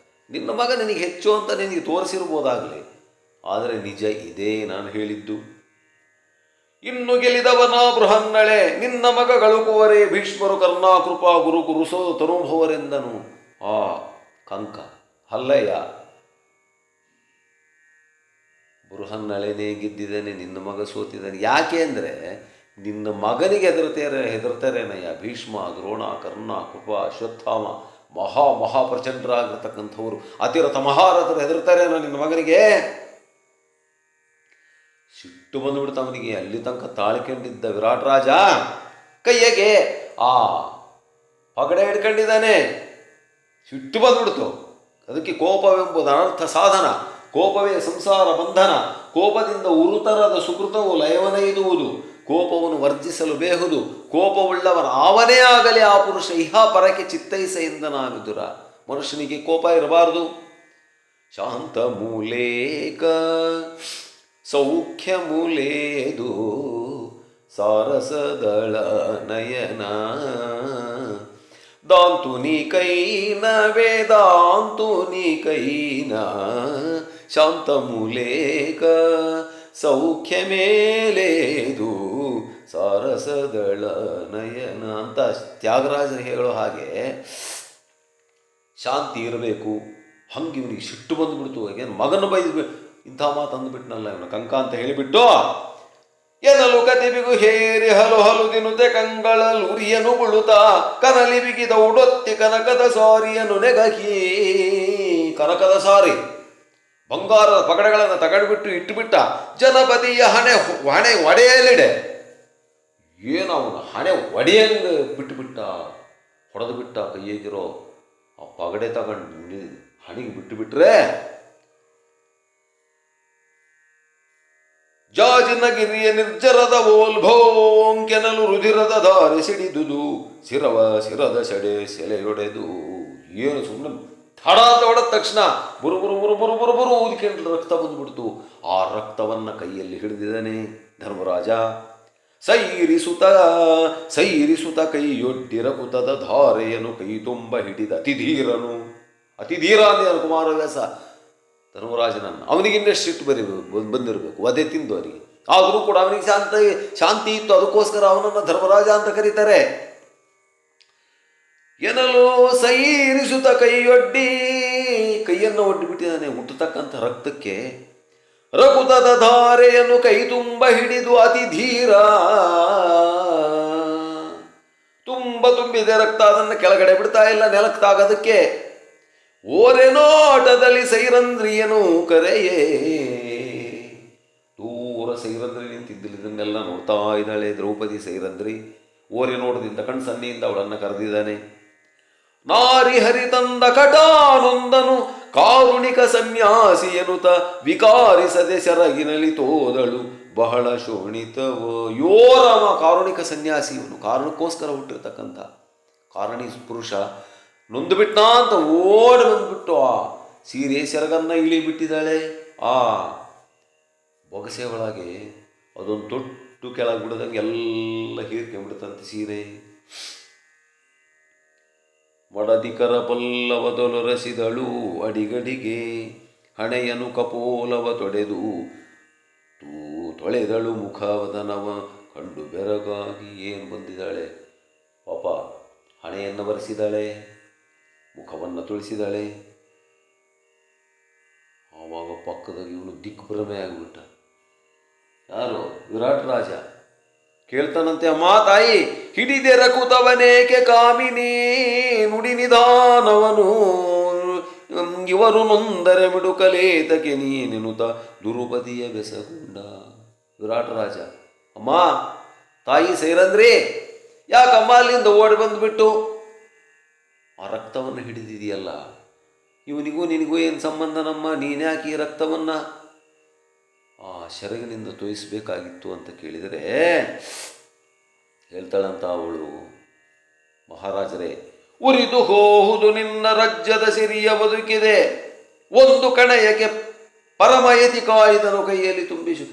ನಿನ್ನ ಮಗ ನಿನಗೆ ಹೆಚ್ಚು ಅಂತ ನಿನಗೆ ತೋರಿಸಿರ್ಬೋದಾಗಲಿ, ಆದರೆ ನಿಜ ಇದೇ ನಾನು ಹೇಳಿದ್ದು. ಇನ್ನು ಗೆಲಿದವನ ಬೃಹನ್ನಳೆ ನಿನ್ನ ಮಗಗಳು ಕುವರೇ ಭೀಷ್ಮರು ಕರ್ಣಾ ಕೃಪಾ ಗುರು ಕುರುಸೋ ತನುಭವರೆಂದನು. ಆ ಕಂಕ ಹಲ್ಲಯ್ಯ ಬೃಹನ್ನಳೆನೇ ಗೆದ್ದಿದ್ದಾನೆ, ನಿನ್ನ ಮಗ ಸೋತಿದ್ದಾನೆ. ಯಾಕೆ ಅಂದರೆ ನಿನ್ನ ಮಗನಿಗೆ ಹೆದರ್ತಾರೇನಯ್ಯ ಭೀಷ್ಮ, ದ್ರೋಣ, ಕರ್ಣ, ಕೃಪ, ಅಶ್ವತ್ಥಾಮ, ಮಹಾಪ್ರಚಂಡರಾಗಿರ್ತಕ್ಕಂಥವ್ರು, ಅತಿರಥ ಮಹಾರಥರು ಹೆದರ್ತಾರೇನೋ ನಿನ್ನ ಮಗನಿಗೆ. ಸಿಟ್ಟು ಬಂದುಬಿಡ್ತು ಅವನಿಗೆ. ಅಲ್ಲಿ ತನಕ ತಾಳ್ಕೊಂಡಿದ್ದ ವಿರಾಟ್ ರಾಜ ಕೈಯಗೆ ಆ ಪಗಡೆ ಹಿಡ್ಕೊಂಡಿದ್ದಾನೆ. ಸಿಟ್ಟು ಬಂದ್ಬಿಡ್ತು. ಅದಕ್ಕೆ ಕೋಪವೆಂಬುದು ಅನರ್ಥ ಸಾಧನ, ಕೋಪವೇ ಸಂಸಾರ ಬಂಧನ, ಕೋಪದಿಂದ ಉರುತರದ ಸುಕೃತವು ಲಯವನೈದುವುದು, ಕೋಪವನ್ನು ವರ್ಜಿಸಲು ಬೇಹುದು, ಕೋಪವುಳ್ಳವನ ಅವನೇ ಆಗಲಿ ಆ ಪುರುಷ ಇಹ ಪರಕ್ಕೆ ಚಿತ್ತೈಸ ಎಂದನ ವಿದುರ. ಮನುಷ್ಯನಿಗೆ ಕೋಪ ಇರಬಾರದು. ಶಾಂತ ಮೂಲೇಕ ಸೌಖ್ಯ ಮೂಲೇದು ಸಾರಸದಳ ನಯನ ದಾಂತುನಿ ಕೈನ ವೇದಾಂತುನಿ ಕೈನ ಶಾಂತ ಮೂಲೇಕ ಸೌಖ್ಯ ಮೇಲೇದು ಸಾರಸದಳ ನಯನ ಅಂತ ತ್ಯಾಗರಾಜರು ಹೇಳೋ ಹಾಗೆ ಶಾಂತಿ ಇರಬೇಕು. ಹಂಗೆ ಇವನಿಗೆ ಸಿಟ್ಟು ಬಂದುಬಿಡ್ತು. ಏನು ಮಗನ ಬೈದು ಇಂಥ ಮಾತು ಅಂದುಬಿಟ್ನಲ್ಲ ಇವನು ಕಂಕ ಅಂತ ಹೇಳಿಬಿಟ್ಟು, ಎನಲು ಕತಿಬಿಗು ಹೇರಿ ಹಲು ಹಲು ದಿನುತೆ ಕಂಗಳಲ್ ಉರಿಯನು ಬುಳುತ್ತಾ ಕನಲಿ ಬಿಗಿದ ಉಡೊತ್ತಿ ಕನಕದ ಸಾರಿಯನ್ನು ನೆಗಹಿ. ಕನಕದ ಸಾರಿ ಬಂಗಾರದ ಪಗಡೆಗಳನ್ನು ತಗೊಂಡ್ಬಿಟ್ಟು ಇಟ್ಟುಬಿಟ್ಟ. ಜನಪದಿಯ ಹಣೆ ಒಡೆಯಲಿಡೆ. ಏನು ಅವನು ಹಣೆ ಒಡೆಯಂಗೆ ಬಿಟ್ಟುಬಿಟ್ಟ, ಹೊಡೆದು ಬಿಟ್ಟ. ಕೈಯಾಗಿರೋ ಆ ಪಗಡೆ ತಗೊಂಡು ಹಣಿಗೆ ಬಿಟ್ಟುಬಿಟ್ರೆ ಜಾಜಿನಗಿರಿಯ ನಿರ್ಜರದ ಓಲ್ಭೋಂಕೆನಲು ರುಧಿರದ ಧಾರೆ ಸಿಡಿದುದು ಶಿರದ ಸೆಲೆಯೊಡೆದು. ಏನು ಸುಮ್ಮನೆ ತಡ ಅಂತ ಹೊಡೆದ ತಕ್ಷಣ ಬುರು ಊದಿಕೊಂಡು ರಕ್ತ ಬಂದುಬಿಡ್ತು. ಆ ರಕ್ತವನ್ನು ಕೈಯಲ್ಲಿ ಹಿಡಿದಿದ್ದಾನೆ ಧರ್ಮರಾಜ. ಸೈರಿಸುತ್ತ ಕೈಯೊಡ್ಡಿರ ಕುತದ ಧಾರೆಯನ್ನು ಕೈ ತುಂಬ ಹಿಡಿದ ಅತಿಧೀರನು. ಅತಿಧೀರ ಅಂದ ಕುಮಾರವ್ಯಾಸ ಧರ್ಮರಾಜನನ್ನು. ಅವನಿಗಿನ್ನಷ್ಟು ಸಿಟ್ಟು ಬಂದಿರಬೇಕು, ವಧೆ ತಿಂದು ಅವರಿಗೆ. ಆದರೂ ಕೂಡ ಅವನಿಗೆ ಶಾಂತಿ ಇತ್ತು, ಅದಕ್ಕೋಸ್ಕರ ಅವನನ್ನು ಧರ್ಮರಾಜ ಅಂತ ಕರೀತಾರೆ. ಎನಲು ಸೈರಿಸುತ್ತ ಕೈಯೊಡ್ಡಿ, ಕೈಯನ್ನು ಒಡ್ಡಿಬಿಟ್ಟಿದ್ದಾನೆ ಹುಟ್ಟತಕ್ಕಂಥ ರಕ್ತಕ್ಕೆ. ರಕುತದ ಧಾರೆಯನ್ನು ಕೈ ತುಂಬ ಹಿಡಿದು ಅತಿ ಧೀರ, ತುಂಬಿದೆ ರಕ್ತ, ಅದನ್ನು ಕೆಳಗಡೆ ಬಿಡ್ತಾ ಇಲ್ಲ, ನೆಲಕ್ಕೆ ತಾಗೋದಕ್ಕೆ. ಓರೆನೋಟದಲ್ಲಿ ಸೈರಂದ್ರಿಯನು ಕರೆಯೇ. ದೂರ ಸೈರಂದ್ರಿ ನಿಂತಿದ್ದಲ್ಲಿ ಇದನ್ನೆಲ್ಲ ನೋಡ್ತಾ ಇದ್ದಾಳೆ ದ್ರೌಪದಿ. ಸೈರಂದ್ರಿ ಓರೆನೋಟದಿಂದ ಕಣ್ಸನ್ನಿಯಿಂದ ಅವಳನ್ನು ಕರೆದಿದ್ದಾನೆ. ನಾರಿ ಹರಿತಂದ ಕಟಾನೊಂದನು ಕಾರುಣಿಕ ಸನ್ಯಾಸಿ ಎನ್ನುತ್ತ ವಿಕಾರಿಸದೆ ಸೆರಗಿನಲ್ಲಿ ತೋದಳು ಬಹಳ ಶೋಣಿತವೋ. ಯೋರಮ ಕಾರುಣಿಕ ಸನ್ಯಾಸಿ, ಇವನು ಕಾರಣಕ್ಕೋಸ್ಕರ ಹುಟ್ಟಿರ್ತಕ್ಕಂಥ ಕಾರಣಿ ಪುರುಷ. ನೊಂದು ಬಿಟ್ಟ ಅಂತ ಓಡಿ ಬಂದುಬಿಟ್ಟು ಆ ಸೀರೆ ಸೆರಗನ್ನ ಇಳಿಬಿಟ್ಟಿದ್ದಾಳೆ. ಆ ಬೊಗಸೆ ಒಳಗೆ ಅದೊಂದು ತೊಟ್ಟು ಕೆಳಗೆ ಬಿಡದಂಗೆ ಎಲ್ಲ ಹೀರ್ಕೊಂಡ್ಬಿಡುತ್ತಂತೆ ಸೀರೆ. ಮಡದಿಕರ ಪಲ್ಲವದೊಲರಸಿದಳು ಅಡಿಗಡಿಗೆ, ಹಣೆಯನು ಕಪೋಲವ ತೊಡೆದು ತೊಳೆದಳು ಮುಖವದನವ ಕಂಡು ಬೆರಗಾಗಿ. ಏನು ಬಂದಿದ್ದಾಳೆ ಪಾಪ, ಹಣೆಯನ್ನು ಬರೆಸಿದಾಳೆ, ಮುಖವನ್ನು ತುಳಿಸಿದಾಳೆ. ಆವಾಗ ಪಕ್ಕದಾಗ ಇವನು ದಿಗ್ಭ್ರಮೆ ಆಗಿಬಿಟ್ಟ. ಯಾರು? ವಿರಾಟ್ ರಾಜ. ಕೇಳ್ತಾನಂತೆ, ಅಮ್ಮ ತಾಯಿ ಹಿಡಿದೆ ರಕುತವನೇಕೆ ಕಾಮಿನಿ ನುಡಿ ನಿಧಾನವನು, ಇವರು ನೊಂದರೆ ಮಿಡುಕಲೇತಕೆ ನೀನೆನುತ ದುರುಪದಿಯ ಬೆಸಗುಂಡ. ವಿರಾಟ್ ರಾಜ, ಅಮ್ಮ ತಾಯಿ ಸೈರಂದ್ರಿ ಯಾಕಮ್ಮ ಅಲ್ಲಿಂದ ಓಡಿ ಬಂದುಬಿಟ್ಟು ಆ ರಕ್ತವನ್ನು ಹಿಡಿದಿದೆಯಲ್ಲ, ಇವನಿಗೂ ನಿನಗೂ ಏನು ಸಂಬಂಧ ನಮ್ಮ? ನೀನ್ಯಾಕೆ ಈ ರಕ್ತವನ್ನು ಆ ಸೆರಗಿನಿಂದ ತೋಯಿಸಬೇಕಾಗಿತ್ತು ಅಂತ ಕೇಳಿದರೆ ಹೇಳ್ತಾಳಂತ ಅವಳು, ಮಹಾರಾಜರೇ, ಉರಿದು ಹೋಹುದು ನಿನ್ನ ರಾಜ್ಯದ ಸಿರಿಯ ಬದುಕಿದೆ, ಒಂದು ಕಣಯಕ್ಕೆ ಪರಮಯತಿ ಕಾಯ್ದನು ಕೈಯಲ್ಲಿ ತುಂಬಿಸು.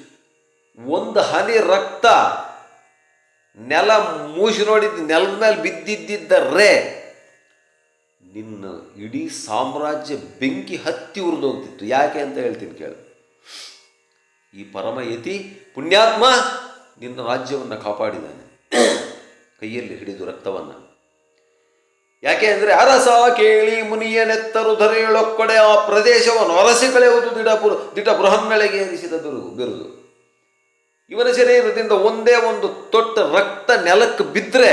ಒಂದು ಹನಿ ರಕ್ತ ನೆಲ ಮೂಸಿ ನೋಡಿದ್ದು, ನೆಲದ ಮೇಲೆ ಬಿದ್ದಿದ್ದರೆ ನಿನ್ನ ಇಡೀ ಸಾಮ್ರಾಜ್ಯ ಬೆಂಕಿ ಹತ್ತಿ ಉರಿದೋಗ್ತಿತ್ತು. ಯಾಕೆ ಅಂತ ಹೇಳ್ತೀನಿ ಕೇಳು. ಈ ಪರಮಯತಿ ಪುಣ್ಯಾತ್ಮ ನಿನ್ನ ರಾಜ್ಯವನ್ನು ಕಾಪಾಡಿದ್ದಾನೆ ಕೈಯಲ್ಲಿ ಹಿಡಿದು ರಕ್ತವನ್ನು. ಯಾಕೆ ಅಂದರೆ ಅರಸ ಕೇಳಿ ಮುನಿಯನೆತ್ತರು ಧರೆಯೊಳಕ್ಕೊಡೆ ಆ ಪ್ರದೇಶವನ್ನು ಅರಸಿ ಕಳೆಯುವುದು ದಿಟ ಬೃಹನ್ನಳೆಗೆ ಏರಿಸಿದ ಬಿರುದು. ಇವನ ಶರೀರದಿಂದ ಒಂದೇ ಒಂದು ತೊಟ್ಟ ರಕ್ತ ನೆಲಕ್ಕೆ ಬಿದ್ದರೆ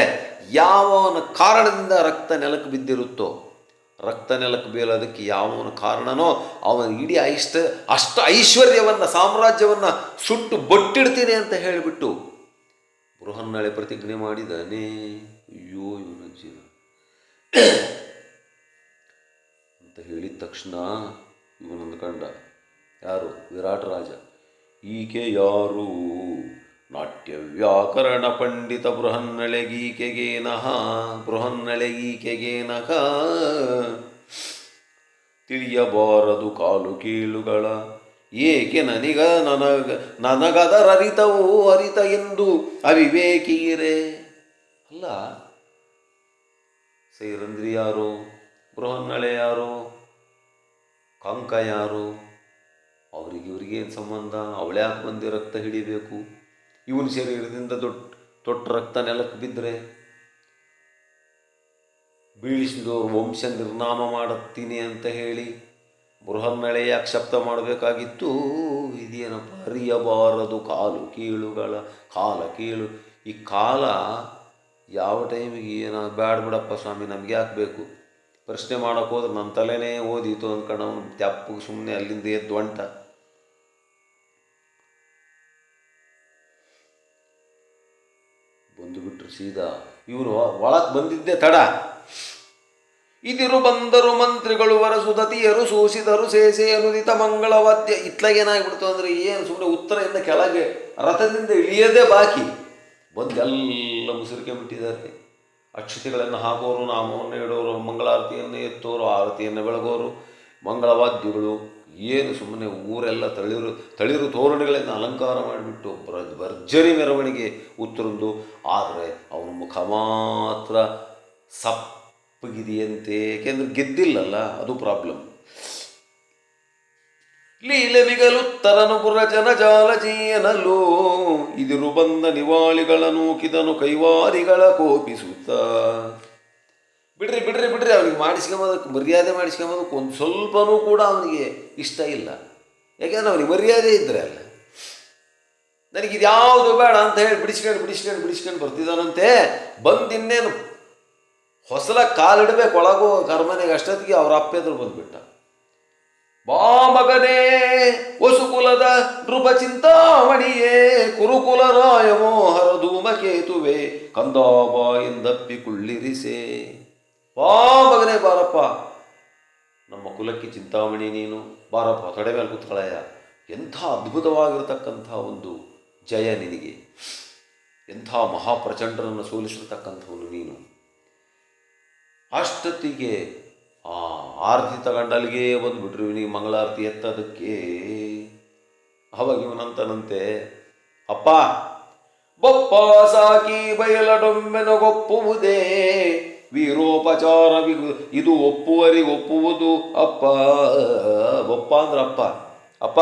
ಯಾವನ ಕಾರಣದಿಂದ ರಕ್ತ ನೆಲಕ್ಕೆ ಬಿದ್ದಿರುತ್ತೋ, ರಕ್ತ ನೆಲಕ್ಕೆ ಬೀಳೋದಕ್ಕೆ ಯಾವನ ಕಾರಣನೋ ಅವನ ಇಡೀ ಅಷ್ಟ ಐಶ್ವರ್ಯವನ್ನು ಸಾಮ್ರಾಜ್ಯವನ್ನು ಸುಟ್ಟು ಬೊಟ್ಟಿಡ್ತೀನಿ ಅಂತ ಹೇಳಿಬಿಟ್ಟು ಬೃಹನ್ನಳೆ ಪ್ರತಿಜ್ಞೆ ಮಾಡಿದಾನೆ. ಅಯ್ಯೋ ಇವನ ಜೀವ ಅಂತ ಹೇಳಿದ ತಕ್ಷಣ ಇವನೊಂದು ಕಂಡ, ಯಾರು? ವಿರಾಟ ರಾಜ. ಈಕೆ ಯಾರು? ನಾಟ್ಯ ವ್ಯಾಕರಣ ಪಂಡಿತ ಬೃಹನ್ನಳೆಗೀಕೆಗೇನಃ ತಿಳಿಯಬಾರದು ಕಾಲು ಕೀಳುಗಳ ಏಕೆ ನನಗದರರಿತವೋ ಅರಿತ ಎಂದು ಅವಿವೇಕೀರೆ. ಅಲ್ಲ, ಸೈರಂದ್ರಿ ಯಾರು? ಬೃಹನ್ನಳೆ ಯಾರು? ಕಂಕ ಯಾರು? ಇವ್ರಿಗೇನು ಸಂಬಂಧ? ಅವಳೆ ಯಾಕೆ ಬಂದು ರಕ್ತ ಹಿಡಿಬೇಕು? ಇವನ ಶರೀರದಿಂದ ತೊಟ್ಟ ರಕ್ತ ನೆಲಕ್ಕೆ ಬಿದ್ದರೆ ಬೀಳಿಸಿದವರು ವಂಶ ನಿರ್ನಾಮ ಮಾಡುತ್ತೀನಿ ಅಂತ ಹೇಳಿ ಬೃಹನ್ನಳೆ ಯಾಕೆ ಶಬ್ದ ಮಾಡಬೇಕಾಗಿತ್ತು? ಇದೇನಪ್ಪ, ಅರಿಯಬಾರದು ಕಾಲು ಕೀಳುಗಳ ಕಾಲ ಕೀಳು. ಈ ಕಾಲ ಯಾವ ಟೈಮಿಗೆ ಏನೋ ಬ್ಯಾಡ ಬಿಡಪ್ಪ ಸ್ವಾಮಿ, ನಮಗೆ ಯಾಕೆ ಬೇಕು? ಪ್ರಶ್ನೆ ಮಾಡೋಕೆ ಹೋದ್ರೆ ನನ್ನ ತಲೆನೇ ಓದಿತು ಅಂದ್ಕೊಂಡು ಅವನು ತೆಪ್ಪಗೆ ಸುಮ್ಮನೆ ಅಲ್ಲಿಂದ ಎದ್ದು ಹೊಂಟ. ಬಂದುಬಿಟ್ರು ಸೀದಾ. ಇವರು ಒಳಗೆ ಬಂದಿದ್ದೇ ತಡ. ಇದಿರು ಬಂದರು ಮಂತ್ರಿಗಳು ವರಸುದತಿಯರು ಸೂಸಿದರು ಸೇಸೆ ಅನುದಿತ ಮಂಗಳವಾದ್ಯ. ಇತ್ಲಾಗೇನಾಗ್ಬಿಡ್ತು ಅಂದರೆ ಏನು ಸುಮ್ಮನೆ ಉತ್ತರದಿಂದ ಕೆಳಗೆ ರಥದಿಂದ ಇಳಿಯದೇ ಬಾಕಿ ಬಂದು ಎಲ್ಲ ಮುಸುರಿಕೆ ಅಕ್ಷತೆಗಳನ್ನು ಹಾಕೋರು, ನಾಮವನ್ನು ಇಡೋರು, ಮಂಗಳಾರತಿಯನ್ನು ಎತ್ತೋರು, ಆರತಿಯನ್ನು ಬೆಳಗೋರು, ಮಂಗಳವಾದ್ಯಗಳು ಏನು ಸುಮ್ಮನೆ ಊರೆಲ್ಲ ತಳಿರು ತೋರಣೆಗಳನ್ನು ಅಲಂಕಾರ ಮಾಡಿಬಿಟ್ಟು ಭರ್ಜರಿ ಮೆರವಣಿಗೆ ಉತ್ತರಂದು. ಆದರೆ ಅವನ ಮುಖ ಮಾತ್ರ ಸಪ್ಪಗಿದೆಯಂತೆ, ಏಕೆಂದರೆ ಗೆದ್ದಿಲ್ಲಲ್ಲ, ಅದು ಪ್ರಾಬ್ಲಮ್. ಲೀಲೆ ಮಿಗಲುತ್ತರನು ಪುರಜನ ಜಾಲಜೀಯನಲ್ಲೋ ಇದಿರು ಬಂದ ನಿವಾಳಿಗಳ ನೂಕಿದನು ಕೈವಾರಿಗಳ ಕೋಪಿಸುತ್ತ. ಬಿಡ್ರಿ ಬಿಡ್ರಿ ಬಿಡ್ರಿ, ಅವನಿಗೆ ಮಾಡಿಸ್ಕೊಂಬೋದಕ್ಕೆ ಮರ್ಯಾದೆ ಮಾಡಿಸ್ಕೊಂಬೋದಕ್ಕೆ ಒಂದು ಸ್ವಲ್ಪನೂ ಕೂಡ ಅವನಿಗೆ ಇಷ್ಟ ಇಲ್ಲ. ಯಾಕೆಂದ್ರೆ ಅವನಿಗೆ ಮರ್ಯಾದೆ ಇದ್ದರೆ ಅಲ್ಲ, ನನಗಿದ್ಯಾವುದು ಬೇಡ ಅಂತ ಹೇಳಿ ಬಿಡಿಸ್ಕೊಂಡು ಬರ್ತಿದ್ದಾನಂತೆ. ಬಂದಿನ್ನೇನು ಹೊಸಲ ಕಾಲಿಡಬೇಕು ಒಳಗೋ ಕರ್ಮನೆಗೆ ಅಷ್ಟೊತ್ತಿಗೆ ಅವರ ಅಪ್ಪೆದ್ರು ಬಂದುಬಿಟ್ಟ. ಬಾ ಮಗನೇ ವಸುಕುಲದ ನೃಪ ಚಿಂತಾಮಣಿಯೇ ಕುರುಕುಲರಾಯ ಮೋಹರ ಧೂಮಕೇತುವೆ ಕಂದಾಬಾ ಎಂದಪ್ಪಿ ಕುಳ್ಳಿರಿಸೆ. ಬಾ ಮಗನೇ ಬಾರಪ್ಪ, ನಮ್ಮ ಕುಲಕ್ಕೆ ಚಿಂತಾಮಣಿ ನೀನು, ಬಾರಪ್ಪ ತೊಡೆ ಮೇಲೆ ಕೂತ್ಕೊಳ್ಳಯ್ಯ. ಎಂಥ ಅದ್ಭುತವಾಗಿರತಕ್ಕಂಥ ಒಂದು ಜಯ ನಿನಗೆ, ಎಂಥ ಮಹಾಪ್ರಚಂಡರನ್ನು ಸೋಲಿಸಿರ್ತಕ್ಕಂಥವನು ನೀನು. ಅಷ್ಟೊತ್ತಿಗೆ ಆ ಆರತಿ ತಗೊಂಡಲ್ಲಿಗೆ ಬಂದುಬಿಟ್ರು ಇವನಿಗೆ ಮಂಗಳಾರತಿ ಎತ್ತೋದಕ್ಕೆ. ಅವಾಗ ಇವನಂತನಂತೆ, ಅಪ್ಪ ಬೊಪ್ಪ ಸಾಕಿ ಬಯಲಡೊಮ್ಮೆನಗೊಪ್ಪುವುದೇ ವೀರೋಪಚಾರ ಇದು ಒಪ್ಪುವುದು ಅಪ್ಪ. ಬೊಪ್ಪ ಅಂದ್ರೆ ಅಪ್ಪ. ಅಪ್ಪ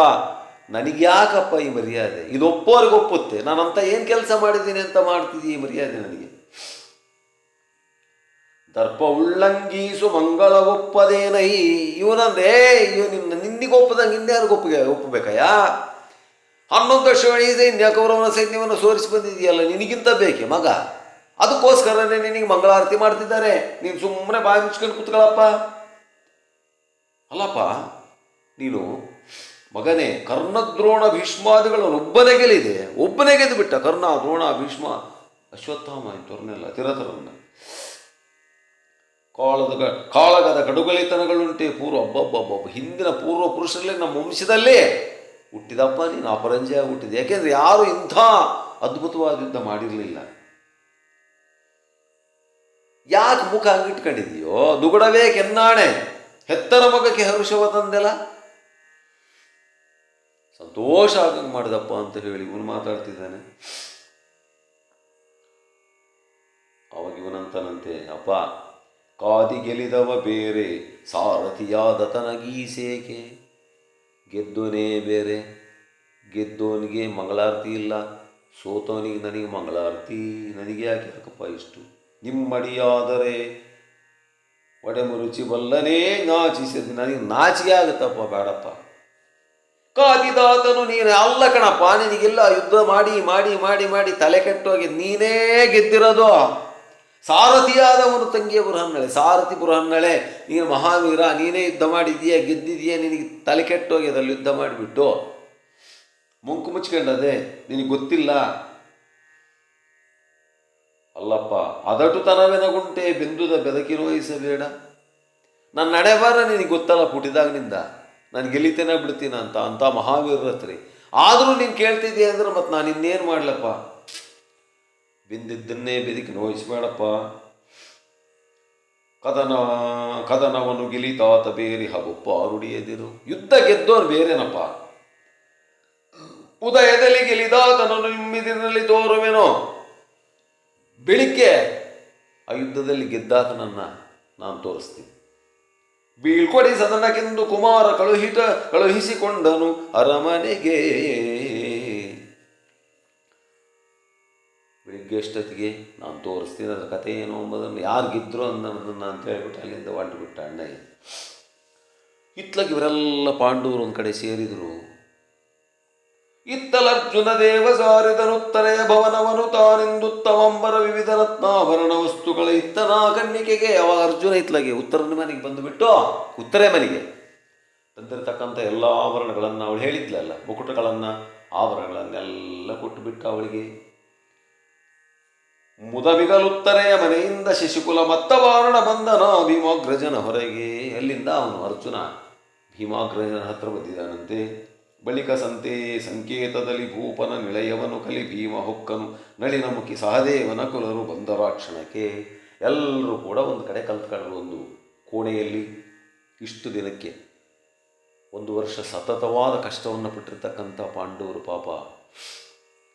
ನನಗ್ಯಾಕಪ್ಪ ಈ ಮರ್ಯಾದೆ? ಇದು ಒಪ್ಪೋರಿಗೆ ಒಪ್ಪುತ್ತೆ. ನಾನಂತ ಏನು ಕೆಲಸ ಮಾಡಿದ್ದೀನಿ ಅಂತ ಮಾಡ್ತಿದ್ದೀವಿ ಈ ಮರ್ಯಾದೆ ನನಗೆ? ದರ್ಪ ಉಲ್ಲಂಘಿಸು ಮಂಗಳ ಒಪ್ಪದೇನೈ. ಇವನಂದ್ರೆ ನಿನ್ನಿಗೆ ಒಪ್ಪದಂಗೆ ಇನ್ಯಾರಿಗೂ ಒಪ್ಪಬೇಕಯ್ಯ? 11 ಶ್ರೇಣಿ ಸೈನ್ಯ ಕೌರವನ ಸೈನ್ಯವನ್ನು ಸೋರಿಸಿ ಬಂದಿದೆಯಲ್ಲ, ನಿನಗಿಂತ ಬೇಕೆ ಮಗ? ಅದಕ್ಕೋಸ್ಕರನೇ ನಿನಗೆ ಮಂಗಳಾರತಿ ಮಾಡ್ತಿದ್ದಾರೆ. ನೀನು ಸುಮ್ಮನೆ ಬಾಯಿ ಮುಚ್ಕೊಂಡು ಕೂತ್ಕೊಳ್ಳಪ್ಪ. ಅಲ್ಲಪ್ಪ, ನೀನು ಮಗನೇ ಕರ್ಣದ್ರೋಣ ಭೀಷ್ಮಾದಿಗಳನ್ನು ಒಬ್ಬನೇ ಗೆಲ್ಲಿದೆ, ಒಬ್ಬನೇ ಗೆದ್ದು ಬಿಟ್ಟ. ಕರ್ಣ, ದ್ರೋಣ, ಭೀಷ್ಮ, ಅಶ್ವತ್ಥಾಮ ಇಂಥವ್ರನ್ನೆಲ್ಲ ತಿರತರನ್ನ. ಕಾಳಗದ ಕಡುಗಲಿತನಗಳುಂಟೆ ಹಿಂದಿನ ಪೂರ್ವ ಪುರುಷರಲ್ಲೇ ನಮ್ಮ ವಂಶದಲ್ಲೇ ಹುಟ್ಟಿದಪ್ಪ ನೀನು, ಅಪರಂಜಿಯಾಗಿ ಹುಟ್ಟಿದೆ. ಯಾಕೆಂದರೆ ಯಾರು ಇಂಥ ಅದ್ಭುತವಾದ ಯುದ್ಧ ಮಾಡಿರಲಿಲ್ಲ. ಯಾಕೆ ಮುಖ ಹಂಗಿಟ್ಕೊಂಡಿದೆಯೋ? ದುಗುಡವೇ ಕೆನ್ನಾಣೆ ಹೆತ್ತನ ಮಗಕ್ಕೆ ಹರುಷವ ತಂದೆಲ್ಲ. ಸಂತೋಷ ಆಗಂಗೆ ಮಾಡಿದಪ್ಪ ಅಂತ ಹೇಳಿ ಇವನು ಮಾತಾಡ್ತಿದ್ದಾನೆ. ಅವಾಗ ಇವನಂತನಂತೆ, ಅಪ್ಪ ಕಾದಿ ಗೆಲಿದವ ಬೇರೆ ಸಾರಥಿಯಾದ ತನಗೀಸೇಕೆ? ಗೆದ್ದೋನೇ ಬೇರೆ, ಗೆದ್ದೋನಿಗೆ ಮಂಗಳಾರತಿ ಇಲ್ಲ, ಸೋತವನಿಗೆ ನನಗೆ ಮಂಗಳಾರತಿ. ನನಗೆ ಯಾಕಪ್ಪ ಇಷ್ಟು? ನಿಮ್ಮಡಿಯಾದರೆ ಒಡೆಮುರುಚಿ ಬಲ್ಲನೇ ನಾಚಿಸಿದ ನನಗೆ ನಾಚಿಕೆ ಆಗುತ್ತಪ್ಪ, ಬೇಡಪ್ಪ. ಕಾದಿದಾತನು ನೀನು ಅಲ್ಲ ಕಣಪ್ಪ, ನಿನಗೆಲ್ಲ ಯುದ್ಧ ಮಾಡಿ ಮಾಡಿ ಮಾಡಿ ಮಾಡಿ ತಲೆ ಕೆಟ್ಟೋಗಿ ನೀನೇ ಗೆದ್ದಿರೋದು. ಸಾರಥಿಯಾದವನು ತಂಗಿಯ ಬುರಹನ್ನಳೆ, ಸಾರಥಿ ಬುರಹನ್ನಳೆ, ನೀನು ಮಹಾವೀರ, ನೀನೇ ಯುದ್ಧ ಮಾಡಿದೀಯ, ಗೆದ್ದಿದೀಯ, ನಿನಗೆ ತಲೆ ಕೆಟ್ಟೋಗ್ಯದಲ್ಲಿ ಯುದ್ಧ ಮಾಡಿಬಿಟ್ಟು ಮುಂಕು ಮುಚ್ಕೊಂಡದೆ, ನಿನಗೆ ಗೊತ್ತಿಲ್ಲ. ಅಲ್ಲಪ್ಪ, ಅದಟುತನವೆನಗುಂಟೆ ಬೆಂದುದ ಬೆದಕಿರೋಹಿಸಬೇಡ. ನನ್ನ ನಡೆಬಾರ ನಿನಗೆ ಗೊತ್ತಲ್ಲ ಪುಟಿದಾಗಿನಿಂದ, ನಾನು ಗೆಲ್ಲಿತೇನೆ ಬಿಡ್ತೀನ ಅಂತ ಮಹಾವೀರರ ಹತ್ರ. ಆದರೂ ನೀನು ಕೇಳ್ತಿದ್ದೀಯ ಅಂದ್ರೆ ಮತ್ತು ನಾನು ಇನ್ನೇನು ಮಾಡಲಪ್ಪ? ಬಿಂದಿದ್ದನ್ನೇ ಬೆದಕಿ ನೋಯಿಸಬೇಡಪ್ಪ. ಕದನವನ್ನು ಗೆಲಿತಾತ ಬೇರೆ ಹಬ್ಬಪ್ಪ ರುಡಿಯದಿರು. ಯುದ್ಧ ಗೆದ್ದೋರು ಬೇರೆನಪ್ಪ. ಉದಯದಲ್ಲಿ ಗೆಲಿದಾತನನ್ನು ನಿಮ್ಮಿದಿನಲ್ಲಿ ತೋರುವೆನೋ. ಬೆಳಿಗ್ಗೆ ಆ ಯುದ್ಧದಲ್ಲಿ ಗೆದ್ದಾತನನ್ನು ನಾನು ತೋರಿಸ್ತೀನಿ. ಬೀಳ್ಕೊಡಿ ಸದನಕ್ಕೆಂದು ಕುಮಾರ ಕಳುಹಿಸಿಕೊಂಡನು ಅರಮನೆಗೆ. ಬೆಳಿಗ್ಗೆ ಎಷ್ಟೊತ್ತಿಗೆ ನಾನು ತೋರಿಸ್ತೀನಿ ಅದರ ಕಥೆ ಏನು ಎಂಬುದನ್ನು, ಯಾರು ಗೆದ್ರು ಅನ್ನೋದನ್ನು ಅಂತ ಹೇಳ್ಬಿಟ್ಟು ಅಲ್ಲಿಂದ ಹೊಂಟುಬಿಟ್ಟ ಅಣ್ಣಯ್ಯ. ಇತ್ಲಾಗ ಇವರೆಲ್ಲ ಪಾಂಡವರು ಒಂದು ಕಡೆ ಸೇರಿದರು. ಇತ್ತಲರ್ಜುನ ದೇವ ಸಾರಿದನುತ್ತರೆಯ ಭವನವನು ತಾನೆಂದುತ್ತವಂಬರ ವಿವಿಧ ರತ್ನಾಭರಣ ವಸ್ತುಗಳ ಇತ್ತನ ಕಣ್ಣಿಕೆಗೆ. ಅವ ಅರ್ಜುನ ಇತ್ಲಾಗೆ ಉತ್ತರನ ಮನೆಗೆ ಬಂದುಬಿಟ್ಟು, ಉತ್ತರೇ ಮನೆಗೆ ತಂದಿರತಕ್ಕಂಥ ಎಲ್ಲ ಆಭರಣಗಳನ್ನು ಅವಳು ಹೇಳಿದ್ಲಲ್ಲ, ಮುಕುಟಗಳನ್ನು, ಆಭರಣಗಳನ್ನೆಲ್ಲ ಕೊಟ್ಟುಬಿಟ್ಟ ಅವಳಿಗೆ. ಮುದಮಿಗಲುತ್ತರೆಯ ಮನೆಯಿಂದ ಶಶಿಕುಲ ಮತ್ತವಾರಣ ಬಂದನ ಭೀಮಾಗ್ರಜನ ಹೊರಗೆ. ಅಲ್ಲಿಂದ ಅವನು ಅರ್ಜುನ ಭೀಮಾಗ್ರಜನ ಹತ್ರ ಬಂದಿದ್ದಾನಂತೆ. ಬಳಿಕ ಸಂಕೇತದಲ್ಲಿ ಭೂಪನ ನಿಳಯವನು ಕಲಿ ಭೀಮ ಹೊಕ್ಕನು ನಳಿನ ಮುಖಿ ಸಹದೇವನ ಕುಲರು ಬಂದರಾಕ್ಷಣಕ್ಕೆ. ಎಲ್ಲರೂ ಕೂಡ ಒಂದು ಕಡೆ ಕಲ್ತ್ಕೊಂಡ್ರು ಒಂದು ಕೋಣೆಯಲ್ಲಿ. ಇಷ್ಟು ದಿನಕ್ಕೆ 1 ವರ್ಷ ಸತತವಾದ ಕಷ್ಟವನ್ನು ಪಟ್ಟಿರ್ತಕ್ಕಂಥ ಪಾಂಡವರು ಪಾಪ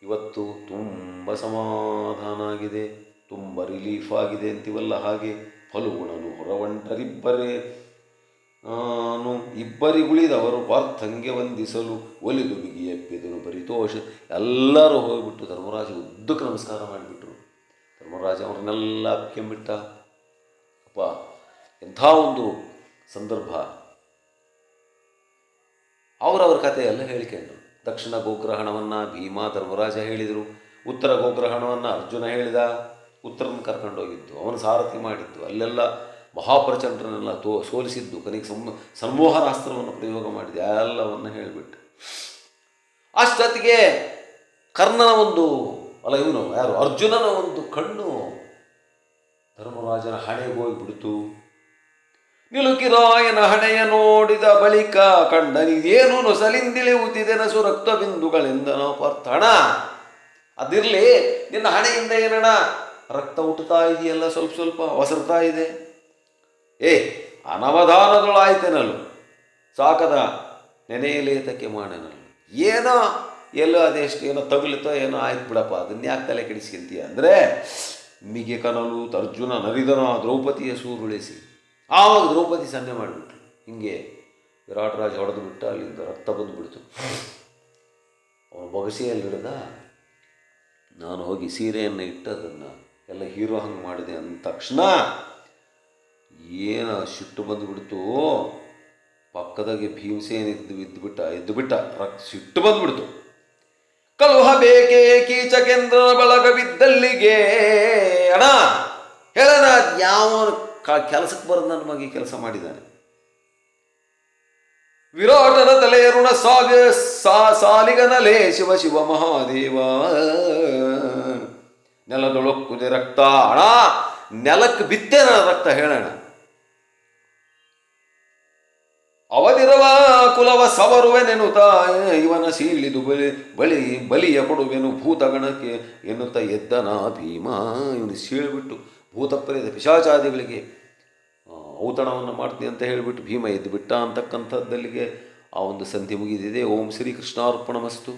ಇವತ್ತು ತುಂಬ ಸಮಾಧಾನ ಆಗಿದೆ, ತುಂಬ ರಿಲೀಫ್ ಆಗಿದೆ ಅಂತೀವಲ್ಲ ಹಾಗೆ. ಫಲುಗುಣನು ಹೊರವಂಟರಿಬ್ಬರೇ ನಾನು ಇಬ್ಬರಿಗುಳಿದವರು ಪಾರ್ಥಂಗೆ ವಂದಿಸಲು ಒಲಿದು ಬಿಗಿಯಪ್ಪಿದನು ಪರಿತೋಷ. ಎಲ್ಲರೂ ಹೋಗಿಬಿಟ್ಟು ಧರ್ಮರಾಜ ಉದ್ದಕ್ಕೆ ನಮಸ್ಕಾರ ಮಾಡಿಬಿಟ್ರು. ಧರ್ಮರಾಜ ಅವ್ರನ್ನೆಲ್ಲ ಅಪ್ಕೊಂಬಿಟ್ಟ. ಅಪ್ಪ, ಎಂಥ ಒಂದು ಸಂದರ್ಭ. ಅವರವ್ರ ಕಥೆಯೆಲ್ಲ ಹೇಳಿಕೊಂಡ್ರು. ದಕ್ಷಿಣ ಗೋಗ್ರಹಣವನ್ನು ಭೀಮ ಧರ್ಮರಾಜ ಹೇಳಿದರು, ಉತ್ತರ ಗೋಗ್ರಹಣವನ್ನು ಅರ್ಜುನ ಹೇಳಿದ. ಉತ್ತರನ ಕರ್ಕೊಂಡೋಗಿದ್ದು, ಅವನು ಸಾರಥಿ ಮಾಡಿದ್ದು, ಅಲ್ಲೆಲ್ಲ ಮಹಾಪ್ರಚಂಡರನ್ನೆಲ್ಲ ಸೋಲಿಸಿದ್ದು, ಕೊನೆಗೆ ಸಂಮೋಹನಾಸ್ತ್ರವನ್ನು ಪ್ರಯೋಗ ಮಾಡಿದೆ, ಎಲ್ಲವನ್ನು ಹೇಳಿಬಿಟ್ಟು. ಅಷ್ಟೊತ್ತಿಗೆ ಕರ್ಣನ ಒಂದು ಇವನು ಯಾರು ಅರ್ಜುನನ ಒಂದು ಕಣ್ಣು ಧರ್ಮರಾಜನ ಹಣೆಗೆ ಹೋಗಿಬಿಡ್ತು. ನಿಲುಕಿರಾಯನ ಹಣೆಯ ನೋಡಿದ ಬಳಿಕ ಕಂಡನಿಗೇನು ನೊಸಲಿಂದಿಳಿಯುತ್ತಿದೆ ನಸು ರಕ್ತ ಬಿಂದುಗಳೆಂದ ನಾವು ಪಾರ್ಥ. ಹಣ ಅದಿರಲಿ, ನಿನ್ನ ಹಣೆಯಿಂದ ಏನಣ ರಕ್ತ ಹುಟ್ಟುತ್ತಾ ಇದೆಯಲ್ಲ, ಸ್ವಲ್ಪ ಸ್ವಲ್ಪ ಒಸರ್ತಾ ಇದೆ. ಅನವಧಾನದೊಳಾಯ್ತೇನಲ್ಲು, ಸಾಕದ ನೆನೆಯಲೇತಕ್ಕೆ ಮಾಡೆನಲ್ಲು. ಏನೋ ಎಲ್ಲೋ ಅದೆಷ್ಟು ಏನೋ ತಗುಲಿತೋ ಏನೋ ಆಯ್ತು ಬಿಡಪ್ಪ, ಅದನ್ನ ಯಾಕೆ ತಲೆ ಕೆಡಿಸ್ಕೊಂತೀಯ ಅಂದರೆ, ಮಿಗೆ ಕನಲು ಅರ್ಜುನ ನರಿದನ ದ್ರೌಪದಿಯ ಸೂರುಳಿಸಿ. ಆವಾಗ ದ್ರೌಪದಿ ಸನ್ನೆ ಮಾಡಿಬಿಟ್ರು. ಹಿಂಗೆ ವಿರಾಟ್ ರಾಜ ಹೊಡೆದು ಬಿಟ್ಟ, ಅಲ್ಲಿಂದ ರಕ್ತ ಬಂದುಬಿಡ್ತು. ಅವನು ಬೊಗಸೆಯಲ್ಲಿ ಹಿಡ್ದ. ನಾನು ಹೋಗಿ ಸೀರೆಯನ್ನು ಇಟ್ಟು ಅದನ್ನು ಎಲ್ಲ ಹೀರೋ ಹಂಗೆ ಮಾಡಿದೆ ಅಂದ ತಕ್ಷಣ ಏನು ಸಿಟ್ಟು ಬಂದುಬಿಡ್ತು. ಪಕ್ಕದಾಗೆ ಭೀಮಸೇನ ಎದ್ದುಬಿಟ್ಟ. ಸಿಟ್ಟು ಬಂದುಬಿಡ್ತು. ಕಲುಹ ಬೇಕೇ ಕೀಚಕೇಂದ್ರ ಬಳಗವಿದ್ದಲ್ಲಿಗೆ. ಅಣ್ಣ ಹೇಳೋಣ, ಯಾವನು ಕೆಲಸಕ್ಕೆ ಬರೋದು ನನ್ನ ಮಗ ಈ ಕೆಲಸ ಮಾಡಿದ್ದಾನೆ. ವಿರಾಟನ ತಲೆ ಋಣ ಸಾಲಿಗನಲೇ ಶಿವ ಶಿವ ಮಹಾದೇವ. ನೆಲದೊಳಕ್ಕುದೆ ರಕ್ತ. ಅಣ್ಣ ನೆಲಕ್ಕೆ ಬಿತ್ತೇನ ರಕ್ತ, ಹೇಳೋಣ. ಅವದಿರವ ಕುಲವ ಸವರುವೆನೆನುತ ಇವನ ಸೀಳಿದು ಬಲಿಯ ಕೊಡುವೆನು ಭೂತಗಣಕ್ಕೆ ಎನ್ನುತ್ತಾ ಎದ್ದನ ಭೀಮ. ಇವನು ಸೀಳಿಬಿಟ್ಟು ಭೂತಪ್ರೇತ ಪಿಶಾಚಾದಿಗಳಿಗೆ ಔತಣವನ್ನು ಮಾಡ್ತೀನಿ ಅಂತ ಹೇಳಿಬಿಟ್ಟು ಭೀಮ ಎದ್ದು ಬಿಟ್ಟ ಅಂತಕ್ಕಂಥದ್ದಲ್ಲಿಗೆ ಆ ಒಂದು ಸಂಧಿ ಮುಗಿದಿದೆ. ಓಂ ಶ್ರೀ ಕೃಷ್ಣಾರ್ಪಣಮಸ್ತು.